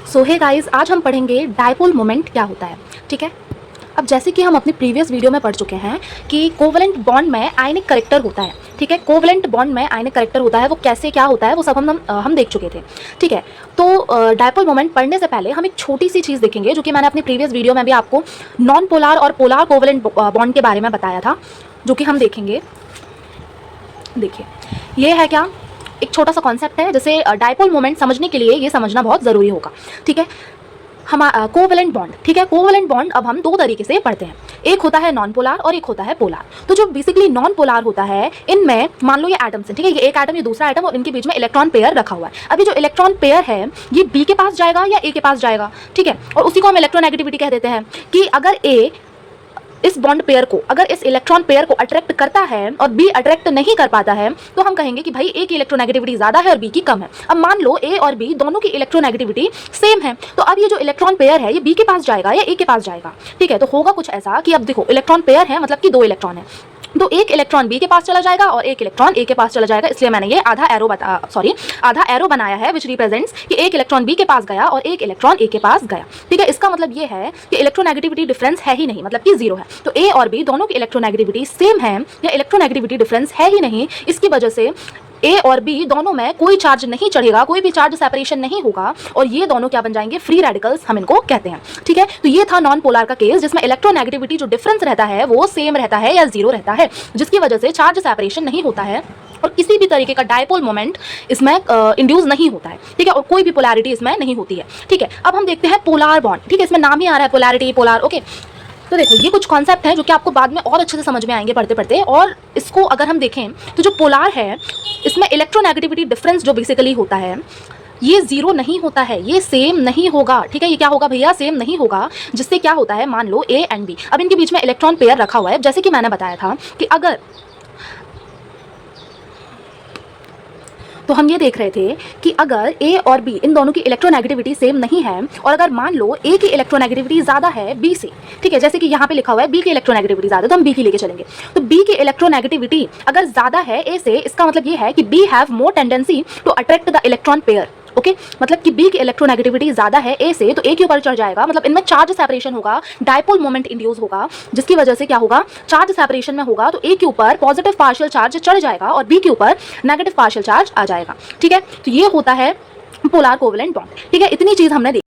सो hey guys, आज हम पढ़ेंगे डायपोल मोमेंट क्या होता है। ठीक है, अब जैसे कि हम अपनी प्रीवियस वीडियो में पढ़ चुके हैं कि कोवेलेंट बॉन्ड में आयनिक करेक्टर होता है। ठीक है, कोवेलेंट बॉन्ड में आयनिक करेक्टर होता है, वो कैसे क्या होता है वो सब हम देख चुके थे। ठीक है, तो डायपोल मोमेंट पढ़ने से पहले हम एक छोटी सी चीज़ देखेंगे जो कि मैंने अपनी प्रीवियस वीडियो में भी आपको नॉन पोलार और पोलार कोवेलेंट बॉन्ड के बारे में बताया था, जो कि हम देखेंगे। देखिए, ये है क्या, एक छोटा सा कॉन्सेप्ट है, जैसे डायपोल मोमेंट समझने के लिए ये समझना बहुत ज़रूरी होगा। ठीक है, हम कोवेलेंट बॉन्ड, ठीक है, कोवेलेंट बॉन्ड अब हम दो तरीके से पढ़ते हैं, एक होता है नॉन पोलार और एक होता है पोलार। तो जो बेसिकली नॉन पोलार होता है, इनमें मान लो ये एटम्स हैं, ठीक है, ये एक एटम ये दूसरा एटम और इनके बीच में इलेक्ट्रॉन पेयर रखा हुआ है। अभी जो इलेक्ट्रॉन पेयर है ये बी के पास जाएगा या ए के पास जाएगा, ठीक है, और उसी को हम इलेक्ट्रोनेगेटिविटी कह देते हैं कि अगर ए इस बॉन्ड पेयर को, अगर इस इलेक्ट्रॉन पेयर को अट्रैक्ट करता है और बी अट्रैक्ट नहीं कर पाता है, तो हम कहेंगे कि भाई ए की इलेक्ट्रोनेगेटिविटी ज्यादा है और बी की कम है। अब मान लो ए और बी दोनों की इलेक्ट्रोनेगेटिविटी सेम है, तो अब ये जो इलेक्ट्रॉन पेयर है ये बी के पास जाएगा या ए के पास जाएगा। ठीक है, तो होगा कुछ ऐसा कि अब देखो इलेक्ट्रॉन पेयर है, मतलब कि दो इलेक्ट्रॉन है, तो एक इलेक्ट्रॉन बी के पास चला जाएगा और एक इलेक्ट्रॉन ए के पास चला जाएगा। इसलिए मैंने ये आधा एरो बनाया है विच रिप्रेजेंट्स कि एक इलेक्ट्रॉन बी के पास गया और एक इलेक्ट्रॉन ए के पास गया। ठीक है, इसका मतलब ये है कि इलेक्ट्रोनेगेटिविटी डिफरेंस है ही नहीं, मतलब कि जीरो है। तो ए और बी दोनों की इलेक्ट्रोनेगेटिविटी सेम है या इलेक्ट्रोनेगेटिविटी डिफरेंस है ही नहीं, इसकी वजह से ए और बी दोनों में कोई चार्ज नहीं चढ़ेगा, कोई भी चार्ज सेपरेशन नहीं होगा और ये दोनों क्या बन जाएंगे, फ्री रेडिकल्स हम इनको कहते हैं। ठीक है, तो ये था नॉन पोलर का केस, जिसमें इलेक्ट्रोनेगेटिविटी जो डिफरेंस रहता है वो सेम रहता है या जीरो रहता है, जिसकी वजह से चार्ज सेपरेशन नहीं होता है और किसी भी तरीके का डायपोल मोमेंट इसमें इंड्यूस नहीं होता है। ठीक है, और कोई भी पोलैरिटी इसमें नहीं होती है। ठीक है, अब हम देखते हैं पोलार बॉन्ड। ठीक है, इसमें नाम ही आ रहा है पोलैरिटी, पोलार। ओके, तो देखो ये कुछ कॉन्सेप्ट है जो कि आपको बाद में और अच्छे से समझ में आएंगे पढ़ते पढ़ते। और इसको अगर हम देखें तो जो पोलार है इसमें इलेक्ट्रोनेगेटिविटी डिफरेंस जो बेसिकली होता है ये जीरो नहीं होता है, ये सेम नहीं होगा। ठीक है, ये क्या होगा भैया, सेम नहीं होगा, जिससे क्या होता है, मान लो ए एंड बी, अब इनके बीच में इलेक्ट्रॉन पेयर रखा हुआ है। जैसे कि मैंने बताया था कि अगर, तो हम ये देख रहे थे कि अगर ए और बी इन दोनों की इलेक्ट्रोनेगेटिविटी सेम नहीं है और अगर मान लो ए की इलेक्ट्रोनेगेटिविटी ज़्यादा है बी से, ठीक है, जैसे कि यहाँ पे लिखा हुआ है बी की इलेक्ट्रोनेगेटिविटी ज़्यादा, तो हम बी की लेके चलेंगे। तो बी की इलेक्ट्रोनेगेटिविटी अगर ज़्यादा है ए से, इसका मतलब ये है कि B have more tendency to attract the electron pair. Okay, मतलब कि बी की इलेक्ट्रोनेगेटिविटी ज्यादा है ए से, तो ए के ऊपर चढ़ जाएगा, मतलब इनमें चार्ज सेपरेशन होगा, डायपोल मोमेंट इंड्यूस होगा, जिसकी वजह से क्या होगा, चार्ज सेपरेशन में होगा, तो ए के ऊपर पॉजिटिव पार्शियल चार्ज चढ़ जाएगा और बी के ऊपर नेगेटिव पार्शियल चार्ज आ जाएगा। ठीक है, तो ये होता है पोलर कोवेलेंट बॉन्ड। ठीक है, इतनी चीज हमने देखी।